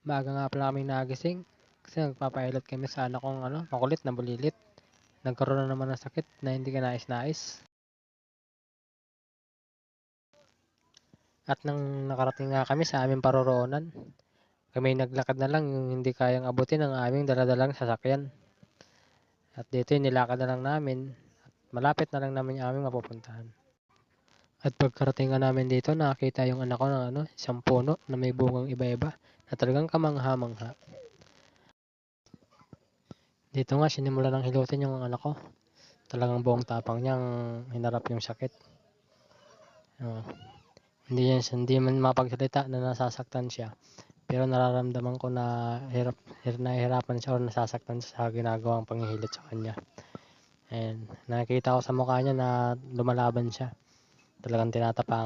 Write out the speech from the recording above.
Maaga nga pala kaming nagising kasi nagpapailat kami sa anak kong makulit na bulilit. Nagkaroon na naman ng sakit na hindi ka nais-nais. At nang nakarating nga kami sa aming paroroonan, kami naglakad na lang yung hindi kayang abutin ng aming daladalang sasakyan. At dito yung nilakad na lang namin at malapit na lang namin yung aming mapupuntahan. At pagkarating nga namin dito, nakakita yung anak ko ng isang puno na may bungang iba-iba na talagang kamangha-mangha. Dito nga sinimula ng hilutin yung anak ko. Talagang buong tapang niyang hinarap yung sakit. Hindi man mapagsalita na nasasaktan siya. Pero nararamdaman ko na nahihirapan siya o nasasaktan siya sa ginagawang panghihilit sa kanya. And nakikita ko sa mukha niya na lumalaban siya. Talagang tinatapang